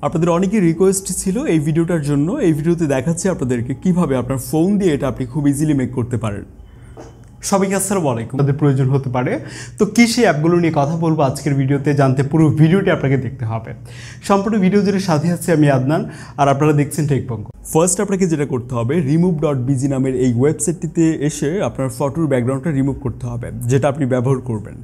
আপনাদের অনেকেই রিকোয়েস্ট ছিল এই ভিডিওটার জন্য। এই ভিডিওতে দেখাচ্ছি আপনাদেরকে কিভাবে আপনার ফোন দিয়ে এটা আপনি খুব ইজিলি মেক করতে পারেন। সবাইকে আসসালামু আলাইকুম। তাদের প্রয়োজন হতে পারে, তো কী সেই অ্যাপগুলো নিয়ে কথা বলবো আজকের ভিডিওতে। জানতে পুরো ভিডিওটি আপনাকে দেখতে হবে। সম্পূর্ণ ভিডিও জুড়ে সাথে আছি আমি আদনান, আর আপনারা দেখছেন টেকবঙ্গ। ফার্স্ট আপনাকে যেটা করতে হবে, remove.bg নামের এই ওয়েবসাইটটিতে এসে আপনার ফটোর ব্যাকগ্রাউন্ডটা রিমুভ করতে হবে, যেটা আপনি ব্যবহার করবেন।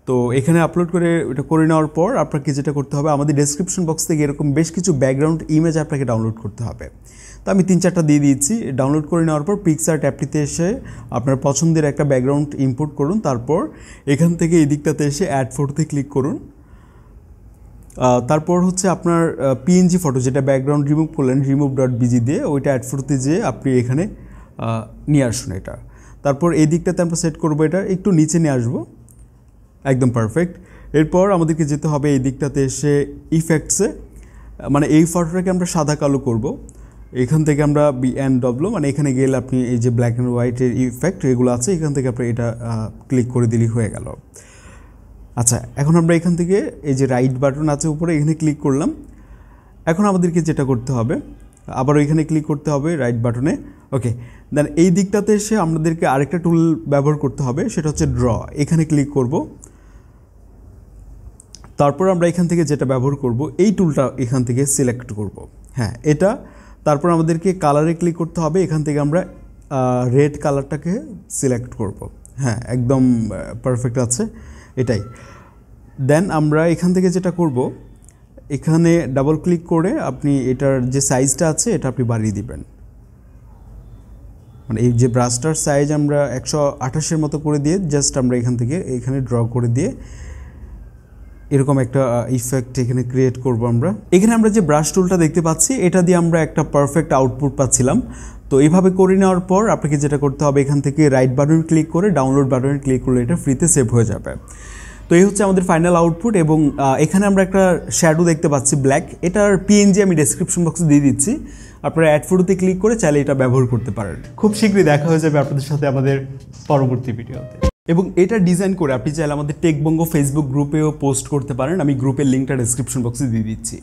তো এখানে আপলোড করে এটা করে নেওয়ার পর আপনাকে যেটা করতে হবে, আমাদের ডেসক্রিপশন বক্স থেকে এরকম বেশ কিছু ব্যাকগ্রাউন্ড ইমেজ আপনাকে ডাউনলোড করতে হবে। তো আমি 3-4টা দিয়ে দিয়েছি। ডাউনলোড করে নেওয়ার পর পিকচার ট্যাবটিতে এসে আপনার পছন্দের একটা ব্যাকগ্রাউন্ড ইম্পোর্ট করুন। তারপর এখান থেকে এই দিকটাতে এসে অ্যাড ফটোতে ক্লিক করুন। তারপর হচ্ছে আপনার পিএনজি ফটো যেটা ব্যাকগ্রাউন্ড রিমুভ করলেন remove.bg দিয়ে, ওইটা অ্যাড ফটোতে যেয়ে আপনি এখানে নিয়ে আসুন এটা। তারপর এই দিকটাতে আমরা সেট করবো, এটা একটু নিচে নিয়ে আসবো, একদম পারফেক্ট। এরপর আমাদেরকে যেতে হবে এই দিকটাতে এসে ইফেক্টসে, মানে এই ফটোটাকে আমরা সাদা কালো করব। এখান থেকে আমরা BNW, মানে এখানে গেলে আপনি এই যে ব্ল্যাক অ্যান্ড হোয়াইটের ইফেক্ট এগুলো আছে, এখান থেকে আপনি এটা ক্লিক করে দিলেই হয়ে গেল। আচ্ছা, এখন আমরা এখান থেকে এই যে রাইট বাটন আছে উপরে, এখানে ক্লিক করলাম। এখন আমাদেরকে যেটা করতে হবে, আবার এখানে ক্লিক করতে হবে রাইট বাটনে। ওকে, দেন এই দিকটাতে এসে আমাদেরকে আরেকটা টুল ব্যবহার করতে হবে, সেটা হচ্ছে ড্র। এখানে ক্লিক করব। তারপর আমরা এখান থেকে যেটা ব্যবহার করব, এই টুলটা এখান থেকে সিলেক্ট করব। হ্যাঁ, এটা। তারপর আমাদেরকে কালারে ক্লিক করতে হবে, এখান থেকে আমরা রেড কালারটাকে সিলেক্ট করব। হ্যাঁ, একদম পারফেক্ট আছে, এটাই। দেন আমরা এখান থেকে যেটা করব, এখানে ডাবল ক্লিক করে আপনি এটার যে সাইজটা আছে এটা আপনি বাড়িয়ে দিবেন। মানে এই যে ব্রাশটার সাইজ আমরা 128-এর মতো করে দিয়ে জাস্ট আমরা এখান থেকে এখানে ড্র করে দিয়ে এরকম একটা ইফেক্ট এখানে ক্রিয়েট করব আমরা। এখানে আমরা যে ব্রাশ টুলটা দেখতে পাচ্ছি, এটা দিয়ে আমরা একটা পারফেক্ট আউটপুট পাচ্ছিলাম। তো এইভাবে করে নেওয়ার পর আপনাকে যেটা করতে হবে, এখান থেকে রাইট বাটন ক্লিক করে ডাউনলোড বাটনে ক্লিক করলে এটা ফ্রিতে সেভ হয়ে যাবে। তো এই হচ্ছে আমাদের ফাইনাল আউটপুট। এবং এখানে আমরা একটা শ্যাডো দেখতে পাচ্ছি ব্ল্যাক, এটার পিএনজি আমি ডেসক্রিপশন বক্সে দিয়ে দিচ্ছি। আপনারা অ্যাড ফটোতে ক্লিক করে চাইলে এটা ব্যবহার করতে পারেন। খুব শীঘ্রই দেখা হয়ে যাবে আপনাদের সাথে আমাদের পরবর্তী ভিডিওতে। এবং এটা ডিজাইন করে আপনি চাইলে আমাদের টেকবঙ্গ ফেসবুক গ্রুপেও পোস্ট করতে পারেন। আমি গ্রুপের লিঙ্কটা ডেসক্রিপশন বক্সে দিয়ে দিচ্ছি।